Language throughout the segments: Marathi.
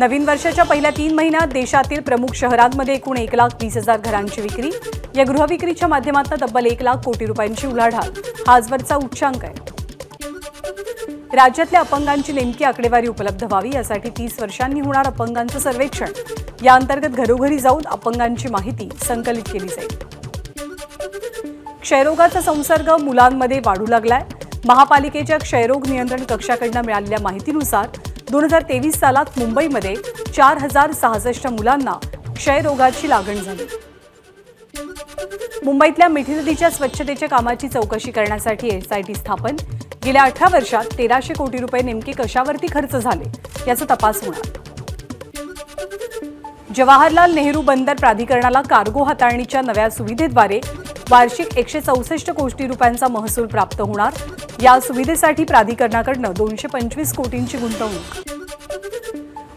नवीन वर्षाच्या पहिल्या 3 महिन्यात देशातील प्रमुख शहरांमध्ये एकूण 1,20,000 घरांची विक्री। या गृहविक्रीच्या माध्यमातून तब्बल 1 लाख कोटी रुपयांची उलाढाल हा आजवरचा उच्चांक आहे। राज्यातल्या अपंगांची नेमकी आकडेवारी उपलब्ध व्हावी यासाठी 30 वर्षांनी होणार अपंगांचं सर्वेक्षण। या अंतर्गत घरोघरी जाऊन अपंगांची माहिती संकलित केली जाईल। क्षयरोगाचा संसर्ग मुलांमध्ये वाढू लागलाय। महापालिकेच्या क्षयरोग नियंत्रण कक्षाकडून मिळालेल्या माहितीनुसार 2023 सालात मुंबईमध्ये 4066 मुलांना क्षयरोगाची लागण झाली। मुंबईतल्या मिठी नदीच्या स्वच्छतेच्या कामाची चौकशी करण्यासाठी एसआयटी स्थापन। गेल्या 18 वर्षात 1300 कोटी रुपये नेमके कशावरती खर्च झाले याचा तपास होणार। जवाहरलाल नेहरू बंदर प्राधिकरणाला कार्गो हाताळणीच्या नव्या सुविधेद्वारे वार्षिक 164 कोटी रुपयांचा महसूल प्राप्त होणार। या सुविधेसाठी प्राधिकरणाकडून 225 कोटींची गुंतवणूक।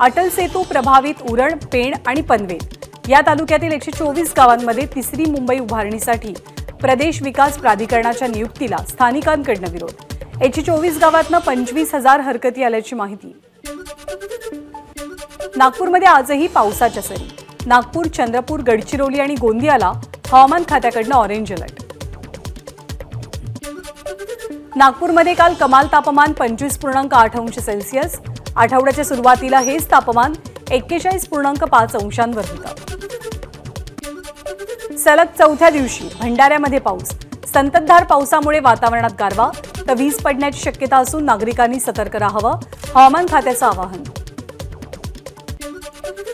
अटल सेतू प्रभावित उरण, पेण आणि पनवेल या तालुक्यातील 124 गावांमध्ये तिसरी मुंबई उभारणीसाठी प्रदेश विकास प्राधिकरणाच्या नियुक्तीला स्थानिकांकडून विरोध। 124 गावांना 25,000 हरकती आल्याची माहिती। नागपूरमध्ये आजही पावसाच्या सरी। नागपूर, चंद्रपूर, गडचिरोली आणि गोंदियाला हवामान खात्याकडून ऑरेंज अलर्ट। नागपूरमध्ये काल कमाल तापमान 25.8 अंश सेल्सिअस। आठवड्याच्या सुरुवातीला हेच तापमान 41.5 अंशांवर होतं। सलग चौथ्या दिवशी भंडाऱ्यामध्ये पाऊस। संततधार पावसामुळे वातावरणात गारवा तर वीज पडण्याची शक्यता असून नागरिकांनी सतर्क राहावं, हवामान खात्याचं आवाहन।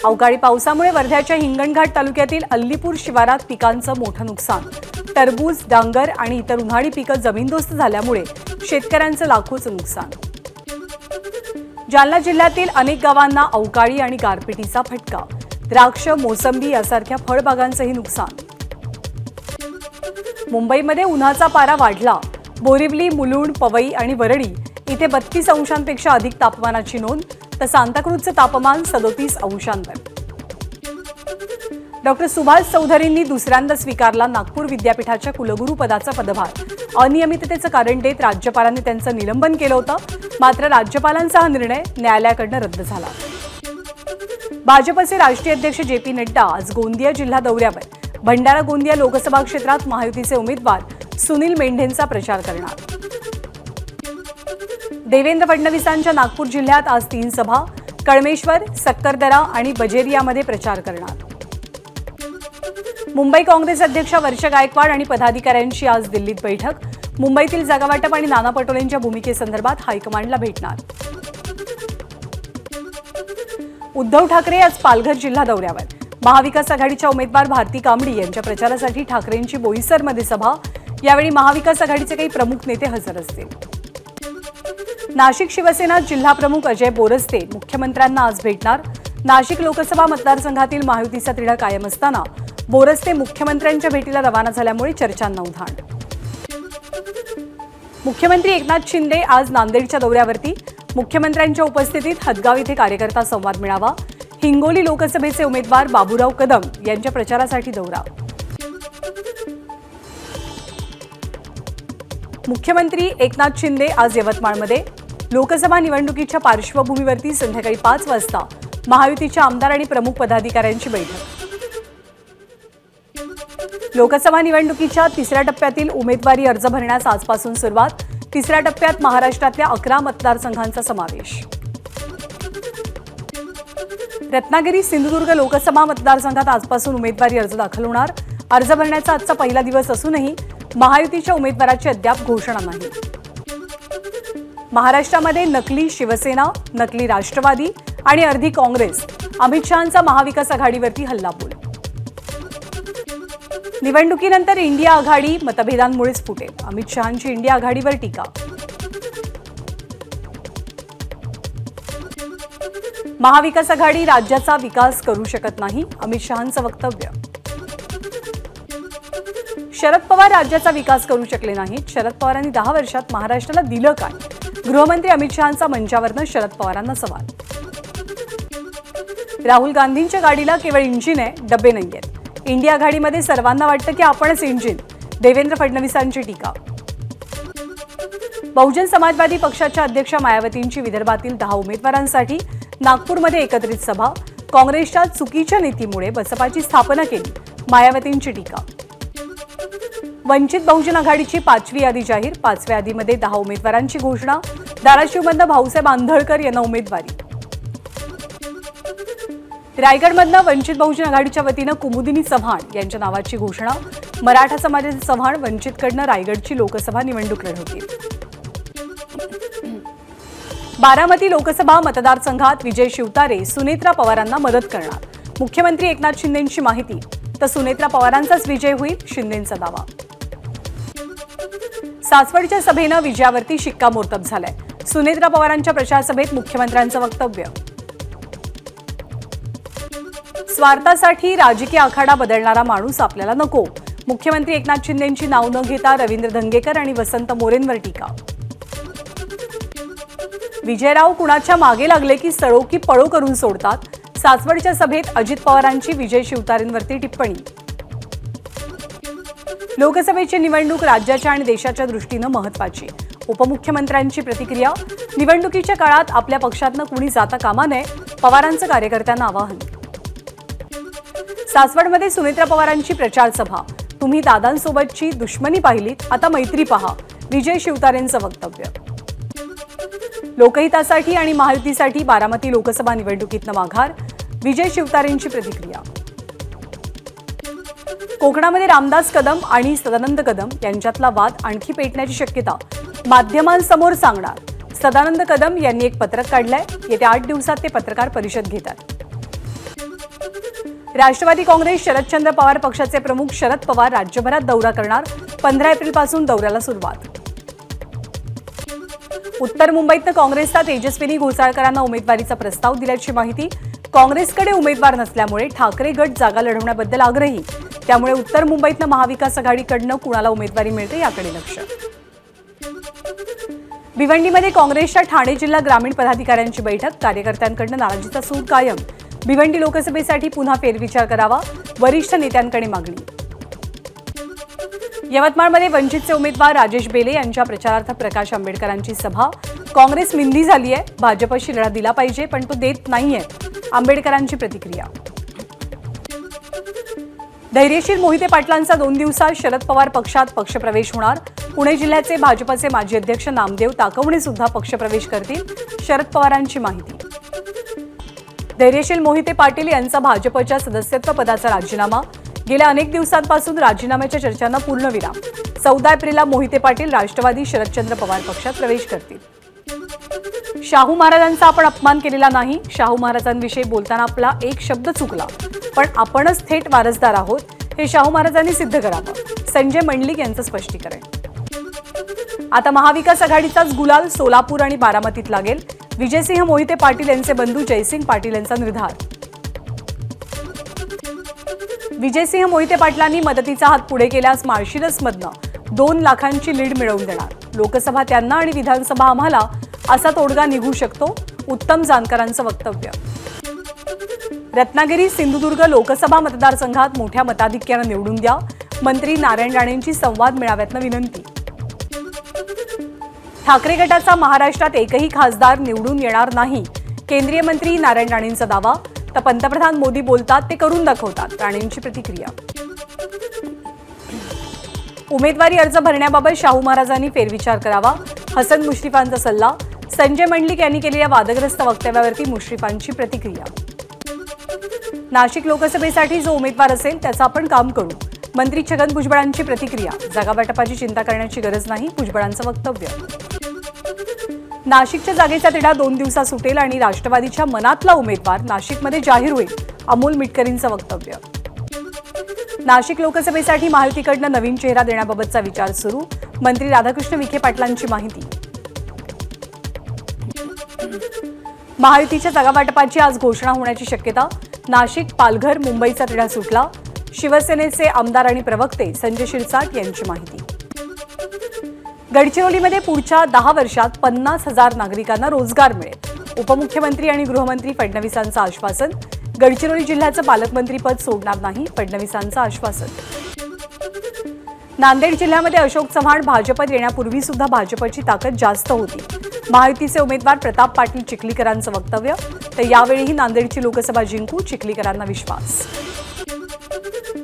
अवकाळी पावसामुळे वर्ध्याच्या हिंगणघाट तालुक्यातील अल्लीपूर शिवारात पिकांचं मोठं नुकसान। टरबूज, डांगर आणि इतर उन्हाळी पिकं जमीनदोस्त झाल्यामुळे शेतकऱ्यांचं लाखोचं नुकसान। जालना जिल्ह्यातील अनेक गावांना अवकाळी आणि गारपिटीचा फटका। द्राक्ष, मोसंबी यासारख्या फळबागांचंही नुकसान। मुंबईमध्ये उन्हाचा पारा वाढला। बोरिवली, मुलुंड, पवई आणि वरळी इथे 32 अंशांपेक्षा अधिक तापमानाची नोंद तर सांताक्रूजचं तापमान 37 अंशांवर। डॉक्टर सुभाष चौधरींनी दुसऱ्यांदा स्वीकारला नागपूर विद्यापीठाच्या कुलगुरू पदाचा पदभार। अनियमिततेचं कारण देत राज्यपालांनी त्यांचं निलंबन केलं होतं, मात्र राज्यपालांचा हा निर्णय न्यायालयाकडून रद्द झाला। भाजपचे राष्ट्रीय अध्यक्ष जे.पी. नड्डा आज गोंदिया जिल्हा दौऱ्यावर। भंडारा गोंदिया लोकसभा क्षेत्रात महायुतीचे उमेदवार सुनील मेंढेंचा प्रचार करणार। देवेंद्र फडणवीसांच्या नागपूर जिल्ह्यात आज 3 सभा। कळमेश्वर, सक्करदरा आणि बजेरियामध्ये प्रचार करणार। मुंबई काँग्रेस अध्यक्ष वर्षा गायकवाड आणि पदाधिकाऱ्यांची आज दिल्लीत बैठक। मुंबईतील जागावाटप आणि नाना पटोलेंच्या भूमिकेसंदर्भात हायकमांडला भेटणार। उद्धव ठाकरे आज पालघर जिल्हा दौऱ्यावर। महाविकास आघाडीच्या उमेदवार भारती कांबडी यांच्या प्रचारासाठी ठाकरेंची बोईसरमध्ये सभा। यावेळी महाविकास आघाडीचे काही प्रमुख नेते हजर असतील। नाशिक शिवसेना जिल्हाप्रमुख अजय बोरस्ते मुख्यमंत्र्यांना आज भेटणार। नाशिक लोकसभा मतदारसंघातील महायुतीचा तिढा कायम असताना बोरस्ते मुख्यमंत्र्यांच्या भेटीला रवाना झाल्यामुळे चर्चांना उधाण। मुख्यमंत्री एकनाथ शिंदे आज नांदेडच्या दौऱ्यावरती। मुख्यमंत्र्यांच्या उपस्थितीत हदगाव इथे कार्यकर्ता संवाद मेळावा। हिंगोली लोकसभेचे उमेदवार बाबूराव कदम यांच्या प्रचारासाठी दौरा। मुख्यमंत्री एकनाथ शिंदे आज यवतमाळमध्ये। लोकसभा निवडणुकीच्या पार्श्वभूमीवरती संध्याकाळी 5 वाजता महायुतीच्या आमदार आणि प्रमुख पदाधिकाऱ्यांची बैठक। लोकसभा निवडणुकीच्या 3ऱ्या टप्प्यातील उमेदवारी अर्ज भरण्यास आजपासून सुरुवात। 3ऱ्या टप्प्यात महाराष्ट्रातल्या 11 मतदारसंघांचा समावेश। रत्नागिरी, सिंधुदुर्ग लोकसभा मतदारसंघात आजपासून उमेदवारी अर्ज दाखल होणार। अर्ज भरण्याचा आजचा पहिला दिवस असूनही महायुतीच्या उमेदवाराची अद्याप घोषणा नाही। महाराष्ट्रामध्ये नकली शिवसेना, नकली राष्ट्रवादी आणि अर्धी काँग्रेस। अमित शहांचा महाविकास आघाडीवरती हल्लाबोल। निवडणुकीनंतर इंडिया आघाडी मतभेदांमुळेच फुटेल। अमित शहांची इंडिया आघाडीवर टीका। महाविकास आघाडी राज्याचा विकास करू शकत नाही, अमित शहांचं वक्तव्य। शरद पवार राज्याचा विकास करू शकले नाहीत। शरद पवारांनी 10 वर्षात महाराष्ट्राला दिलं काय? गृहमंत्री अमित शहांचा मंचावरनं शरद पवारांना सवाल। राहुल गांधींच्या गाडीला केवळ इंजिन आहे, डबे नाहीयेत। इंडिया आघाडीमध्ये सर्वांना वाटतं की आपणच इंजिन। देवेंद्र फडणवीसांची टीका। बहुजन समाजवादी पक्षाच्या अध्यक्षा मायावतींची विदर्भातील 10 उमेदवारांसाठी नागपूरमध्ये एकत्रित सभा, काँग्रेसच्या चुकीच्या नीतीमुळे बसपाची स्थापना केली, मायावतींची टीका. वंचित बहुजन आघाडीची 5वी यादी जाहीर, 5व्या यादीमध्ये 10 उमेदवारांची घोषणा. धाराशिवमधनं भाऊसाहेब आंधळकर यांना उमेदवारी. रायगडमधनं वंचित बहुजन आघाडीच्या वतीनं कुमुदिनी चव्हाण यांच्या नावाची घोषणा. मराठा समाजाचे चव्हाण वंचितकडनं रायगडची लोकसभा निवडणूक लढवतील. बारामती लोकसभा मतदारसंघात विजय शिवतारे सुनेत्रा पवारांना मदत करणार, मुख्यमंत्री एकनाथ शिंदेंची माहिती. तर सुनेत्रा पवारांचाच विजय होईल, शिंदेंचा दावा. सासवडच्या सभेनं विजयावरती शिक्कामोर्तब झालंय. सुनेत्रा पवारांच्या प्रचार सभेत मुख्यमंत्र्यांचं वक्तव्य. स्वार्थासाठी राजकीय आखाडा बदलणारा माणूस आपल्याला नको, मुख्यमंत्री एकनाथ शिंदेंची नाव न घेता रवींद्र धंगेकर आणि वसंत मोरेंवर टीका. विजयराव कुणाच्या मागे लागले की सळो की पळो करून सोडतात, सासवडच्या सभेत अजित पवारांची विजय शिवतारेंवरती टिप्पणी. लोकसभेची निवडणूक राज्याच्या आणि देशाच्या दृष्टीनं महत्त्वाची, उपमुख्यमंत्र्यांची प्रतिक्रिया. निवडणुकीच्या काळात आपल्या पक्षातनं कुणी जाता कामा नये, पवारांचं कार्यकर्त्यांना आवाहन. सासवडमध्ये सुनेत्रा पवारांची प्रचार सभा. तुम्ही दादांसोबतची दुश्मनी पाहिलीत, आता मैत्री पहा, विजय शिवतारेंचं वक्तव्य. लोकहितासाठी आणि महायुतीसाठी बारामती लोकसभा निवडणुकीतनं माघार, विजय शिवतारेंची प्रतिक्रिया. कोकणामध्ये रामदास कदम आणि सदानंद कदम यांच्यातला वाद आणखी पेटण्याची शक्यता माध्यमांसमोर सांगणार. सदानंद कदम यांनी एक पत्रक काढलंय, येत्या 8 दिवसात ते पत्रकार परिषद घेतात. राष्ट्रवादी काँग्रेस शरदचंद्र पवार पक्षाचे प्रमुख शरद पवार राज्यभरात दौरा करणार, 15 एप्रिलपासून दौऱ्याला सुरुवात. उत्तर मुंबईतनं काँग्रेसचा तेजस्विनी घोसाळकरांना उमेदवारीचा प्रस्ताव दिल्याची माहिती. काँग्रेसकडे उमेदवार नसल्यामुळे ठाकरे गट जागा लढवण्याबद्दल आग्रही, त्यामुळे उत्तर मुंबईतनं महाविकास आघाडीकडनं कुणाला उमेदवारी मिळते याकडे लक्ष. भिवंडीमध्ये काँग्रेसच्या ठाणे जिल्हा ग्रामीण पदाधिकाऱ्यांची बैठक, कार्यकर्त्यांकडनं नाराजीचा सूर कायम. भिवंडी लोकसभेसाठी पुन्हा फेरविचार करावा, वरिष्ठ नेत्यांकडे मागणी. यवतमाळमध्ये वंचितचे उमेदवार राजेश बेले यांच्या प्रचारार्थ प्रकाश आंबेडकरांची सभा. काँग्रेस मिंदी झाली आहे, भाजपशी लढा दिला पाहिजे पण तो देत नाहीये, आंबेडकरांची प्रतिक्रिया. धैर्यशील मोहिते पाटलांचा 2 दिवसात शरद पवार पक्षात पक्षप्रवेश होणार. पुणे जिल्ह्याचे भाजपचे माजी अध्यक्ष नामदेव ताकवणे सुद्धा पक्षप्रवेश करतील, शरद पवारांची माहिती. धैर्यशील मोहिते पाटील यांचा भाजपच्या सदस्यत्व पदाचा राजीनामा. गेल्या अनेक दिवसांपासून राजीनाम्याच्या चर्चांना पूर्णविराम. 14 एप्रिलला मोहिते पाटील राष्ट्रवादी शरदचंद्र पवार पक्षात प्रवेश करतील. शाहू महाराजांचा आपण अपमान केलेला नाही, शाहू महाराजांविषयी बोलताना आपला एक शब्द चुकला, पण आपणच थेट वारसदार आहोत, हे शाहू महाराजांनी सिद्ध करावं, संजय मंडलिक यांचं स्पष्टीकरण. आता महाविकास आघाडीचाच गुलाल सोलापूर आणि बारामतीत लागेल, विजयसिंह मोहिते पाटील यांचे बंधू जयसिंग पाटील यांचा निर्धार. विजयसिंह मोहिते पाटलांनी मदतीचा हात पुढे केल्यास माळशिरसमधनं 2 लाखांची लीड मिळवून देणार. लोकसभा त्यांना आणि विधानसभा आम्हाला, असा तोडगा निघू शकतो, उत्तम जानकरांचं वक्तव्य. रत्नागिरी सिंधुदुर्ग लोकसभा मतदारसंघात मोठ्या मताधिक्यानं निवडून द्या, मंत्री नारायण राणेंची संवाद मेळाव्यातनं विनंती. ठाकरे गटाचा महाराष्ट्रात एकही खासदार निवडून येणार नाही, केंद्रीय मंत्री नारायण राणेंचा दावा. तर पंतप्रधान मोदी बोलतात ते करून दाखवतात, राणेंची प्रतिक्रिया. उमेदवारी अर्ज भरण्याबाबत शाहू महाराजांनी फेरविचार करावा, हसन मुश्रीफांचा सल्ला. संजय मंडलिक यांनी केलेल्या वादग्रस्त वक्तव्यावरती मुश्रीफांची प्रतिक्रिया. नाशिक लोकसभेसाठी जो उमेदवार असेल त्याचं आपण काम करू, मंत्री छगन भुजबळांची प्रतिक्रिया. जागावाटपाची चिंता करण्याची गरज नाही, भुजबळांचं वक्तव्य. नाशिकच्या जागेचा तिढा 2 दिवसात सुटेल आणि राष्ट्रवादीच्या मनातला उमेदवार नाशिकमध्ये जाहीर होईल, अमोल मिटकरींचं वक्तव्य. नाशिक लोकसभेसाठी महायुतीकडनं नवीन चेहरा देण्याबाबतचा विचार सुरू, मंत्री राधाकृष्ण विखे पाटलांची माहिती. महायुतीच्या जागावाटपाची आज घोषणा होण्याची शक्यता. नाशिक, पालघर, मुंबईचा तिढा सुटला. शिवसेनेचे आमदार आणि प्रवक्ते संजय शिरसाट यांची माहिती. गडचिरोलीमध्ये पुढच्या 10 वर्षात 50,000 नागरिकांना रोजगार मिळेल, उपमुख्यमंत्री आणि गृहमंत्री फडणवीसांचं आश्वासन. गडचिरोली जिल्ह्याचं पालकमंत्रीपद सोडणार नाही, फडणवीसांचं आश्वासन. नांदेड जिल्ह्यामध्ये अशोक चव्हाण भाजपत येण्यापूर्वी सुद्धा भाजपची ताकद जास्त होती. महायुतीचे उमेदवार प्रताप पाटील चिखलीकरांचं वक्तव्य. तर यावेळीही नांदेडची लोकसभा जिंकू, चिखलीकरांना विश्वास.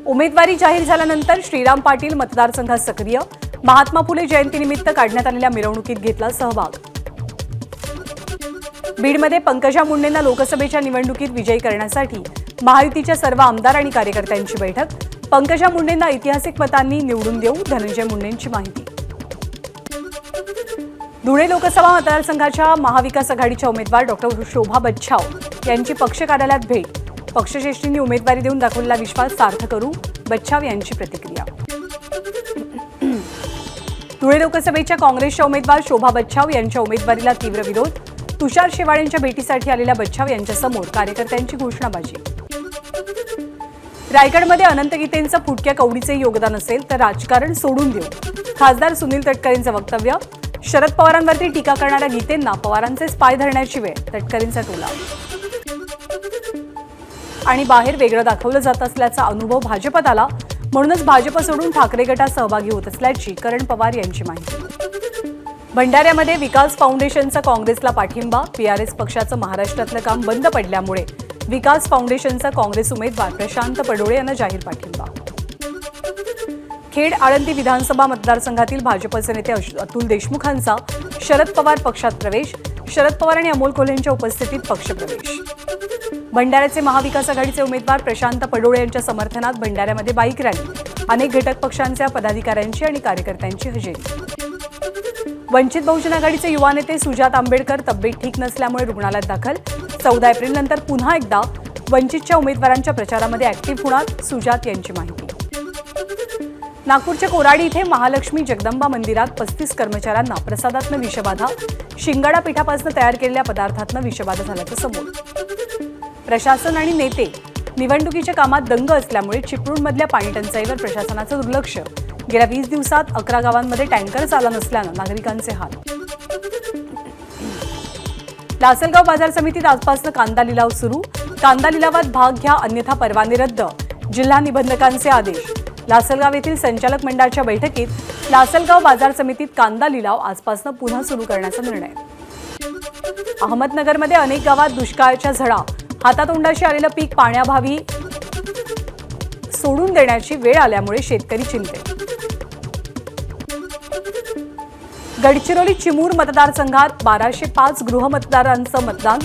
उमेदवारी जाहीर झाल्यानंतर श्रीराम पाटील मतदारसंघात सक्रिय. महात्मा फुले जयंतीनिमित्त काढण्यात आलेल्या मिरवणुकीत घेतला सहभाग. बीडमध्ये पंकजा मुंडेंना लोकसभेच्या निवडणुकीत विजयी करण्यासाठी महायुतीच्या सर्व आमदार आणि कार्यकर्त्यांची बैठक. पंकजा मुंडेंना ऐतिहासिक मतांनी निवडून देऊ, धनंजय मुंडेंची माहिती. धुळे लोकसभा मतदारसंघाच्या महाविकास आघाडीच्या उमेदवार डॉक्टर शोभा बच्छाव यांची पक्ष कार्यालयात भेट. पक्षश्रेष्ठींनी उमेदवारी देऊन दाखवलेला विश्वास सार्थ करू, बच्छाव यांची प्रतिक्रिया. धुळे लोकसभेच्या काँग्रेसच्या उमेदवार शोभा बच्छाव यांच्या उमेदवारीला तीव्र विरोध. तुषार शेवाळेंच्या भेटीसाठी आलेल्या बच्छाव यांच्यासमोर कार्यकर्त्यांची घोषणाबाजी. रायगडमध्ये अनंत गीतेंचं फुटक्या कवडीचे योगदान असेल तर राजकारण सोडून देऊ, खासदार सुनील तटकरेंचं वक्तव्य. शरद पवारांवरती टीका करणाऱ्या गीतेंना पवारांचेच पाय धरण्याची वेळ, तटकरेंचा टोला. आणि बाहेर वेगळं दाखवलं जात असल्याचा अनुभव भाजपात आला, म्हणूनच भाजप सोडून ठाकरे गटात सहभागी होत असल्याची करण पवार यांची माहिती. भंडाऱ्यामध्ये विकास फाउंडेशनचा काँग्रेसला पाठिंबा. पीआरएस पक्षाचं महाराष्ट्रातलं काम बंद पडल्यामुळे विकास फाउंडेशनचा काँग्रेस उमेदवार प्रशांत पडोळे यांना जाहीर पाठिंबा. खेड आळंदी विधानसभा मतदारसंघातील भाजपचे नेते अतुल देशमुखांचा शरद पवार पक्षात प्रवेश. शरद पवार आणि अमोल कोल्हेंच्या उपस्थितीत पक्षप्रवेश. भंडाऱ्याचे महाविकास आघाडीचे उमेदवार प्रशांत पडोळे यांच्या समर्थनात भंडाऱ्यामध्ये बाईक रॅली. अनेक घटक पक्षांच्या पदाधिकाऱ्यांची आणि कार्यकर्त्यांची हजेरी. वंचित बहुजन आघाडीचे युवा नेते सुजात आंबेडकर तब्येत ठीक नसल्यामुळे रुग्णालयात दाखल. 14 एप्रिलनंतर पुन्हा एकदा वंचितच्या उमेदवारांच्या प्रचारामध्ये ऍक्टिव्ह होणार, सुजात यांची माहिती. नागपूरच्या कोराडी इथे महालक्ष्मी जगदंबा मंदिरात 35 कर्मचाऱ्यांना प्रसादातनं विषबाधा. शिंगाडा पिठापासून तयार केलेल्या पदार्थातनं विषबाधा झाल्याचं समोर. प्रशासन आणि नेते निवडणुकीच्या कामात दंग असल्यामुळे चिपळूणमधल्या पाणी टंचाईवर प्रशासनाचं दुर्लक्ष. गेल्या 20 दिवसात 11 गावांमध्ये टँकर चालला नसल्यानं नागरिकांचे हाल. लासलगाव बाजार समितीत आजपासून कांदा लिलाव सुरू. कांदा लिलावात भाग घ्या अन्यथा परवाने रद्द, जिल्हा निबंधकांचे आदेश. लासलगाव येथील संचालक मंडळाच्या बैठकीत लासलगाव बाजार समितीत कांदा लिलाव आजपासून पुन्हा सुरू करण्याचा निर्णय. अहमदनगरमध्ये अनेक गावात दुष्काळाच्या झळा. हातातोंडाशी आलेलं पीक पाण्याभावी सोडून देण्याची वेळ आल्यामुळे शेतकरी चिंतेत. गडचिरोली चिमूर मतदारसंघात 1205 गृहमतदारांचं मतदान.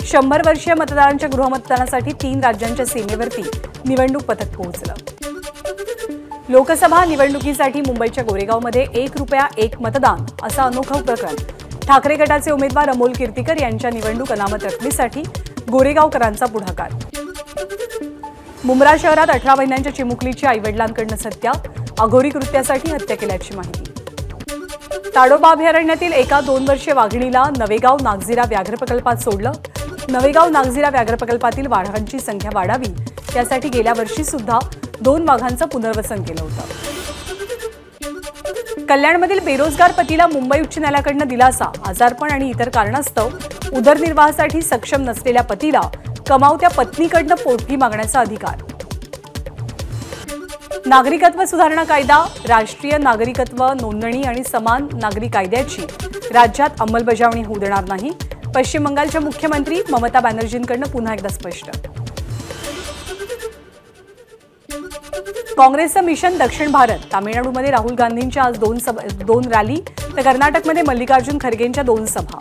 100 वर्षीय मतदारांच्या गृहमतदानासाठी 3 राज्यांच्या सीमेवरती निवडणूक पथक पोहोचलं. लोकसभा निवडणुकीसाठी मुंबईच्या गोरेगावमध्ये ₹1 1 मतदान असा अनोखा उपक्रम. ठाकरे गटाचे उमेदवार अमोल कीर्तीकर यांच्या निवडणूक अनामत रकमेसाठी गोरेगावकरांचा पुढाकार. मुंब्रा शहरात 18 महिन्यांच्या चिमुकलीची आईवडिलांकडून हत्या. अघोरी कृत्यासाठी हत्या केल्याची माहिती. ताडोबा अभयारण्यातील एका 2 वर्षीय वाघिणीला नवेगाव नागझिरा व्याघ्र प्रकल्पात सोडलं. नवेगाव नागझिरा व्याघ्र प्रकल्पातील वाघांची संख्या वाढावी यासाठी गेल्या वर्षी सुद्धा 2 वाघांचं पुनर्वसन केलं होतं. कल्याणमधील बेरोजगार पतीला मुंबई उच्च न्यायालयाकडून दिलासा. आजारपण आणि इतर कारणास्तव उदरनिर्वाहासाठी सक्षम नसलेल्या पतीला कमावत्या पत्नीकडून पोटफी मागण्याचा अधिकार. नागरिकत्व सुधारणा कायदा. राष्ट्रीय नागरिकत्व नोंदणी आणि समान नागरी कायद्याची राज्यात अंमलबजावणी होऊ देणार नाही. पश्चिम बंगालच्या मुख्यमंत्री ममता बॅनर्जींकडून पुन्हा एकदा स्पष्ट. काँग्रेसचं मिशन दक्षिण भारत. तामिळनाडूमध्ये राहुल गांधींच्या आज 2 रॅली तर कर्नाटकमध्ये मल्लिकार्जुन खरगेंच्या 2 सभा.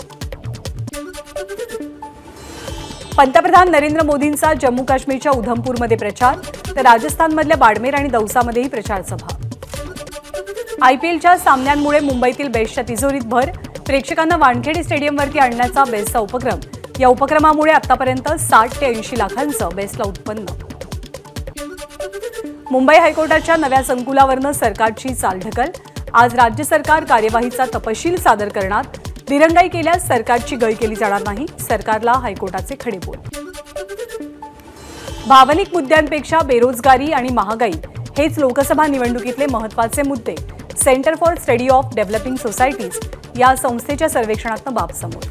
पंतप्रधान नरेंद्र मोदींचा जम्मू काश्मीरच्या उधमपूरमध्ये प्रचार तर राजस्थानमधल्या बाडमेर आणि दौसामध्येही प्रचार सभा. आयपीएलच्या सामन्यांमुळे मुंबईतील बेस्टच्या तिजोरीत भर. प्रेक्षकांना वानखेडे स्टेडियमवरती आणण्याचा बेस्टचा उपक्रम. या उपक्रमामुळे आतापर्यंत 60 ते 80 लाखांचं बेस्टला उत्पन्न. मुंबई हायकोर्टाच्या नव्या संकुलावरनं सरकारची चालढकल. आज राज्य सरकार कार्यवाहीचा तपशील सादर करणार. दिरंगाई केल्यास सरकारची गय केली जाणार नाही. सरकारला हायकोर्टाचे खडेबोल. भावनिक मुद्द्यांपेक्षा बेरोजगारी आणि महागाई हेच लोकसभा निवडणुकीतले महत्त्वाचे मुद्दे. Centre for study of developing societies या संस्थेच्या सर्वेक्षणातनं बाब समोर.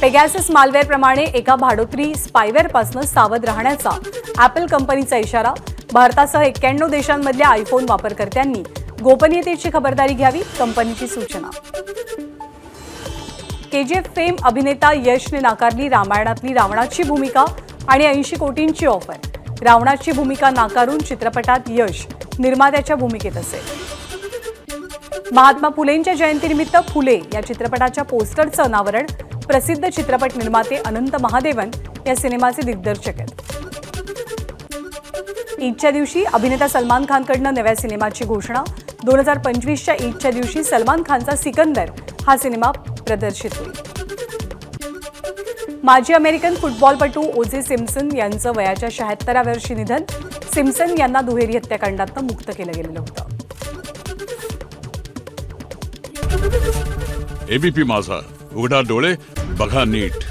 पेगॅसस मालवेअरप्रमाणे एका भाडोत्री स्पायवेअरपासून सावध राहण्याचा ॲपल कंपनीचा इशारा. भारतासह 91 देशांमधल्या आयफोन वापरकर्त्यांनी गोपनीयतेची खबरदारी घ्यावी, कंपनीची सूचना. केजीएफ फेम अभिनेता यशने नाकारली रामायणातली रावणाची भूमिका आणि 80 कोटींची ऑफर. रावणाची भूमिका नाकारून चित्रपटात यश निर्मात्याच्या भूमिकेत असेल. महात्मा फुलेंच्या जयंतीनिमित्त फुले या चित्रपटाच्या पोस्टरचं अनावरण. प्रसिद्ध चित्रपट निर्माते अनंत महादेवन या सिनेमाचे दिग्दर्शक आहेत. ईदच्या दिवशी अभिनेता सलमान खानकडनं नव्या सिनेमाची घोषणा. 2025च्या ईदच्या दिवशी सलमान खानचा सिकंदर हा सिनेमा प्रदर्शित होईल. माजी अमेरिकन फुटबॉलपटू ओजे सिम्पसन यांचं वयाच्या 76व्या वर्षी निधन. सिम्पसन यांना दुहेरी हत्याकांडातून मुक्त केलं गेलेलं होतं. एबीपी माझा, उघडा डोळे बघा नीट.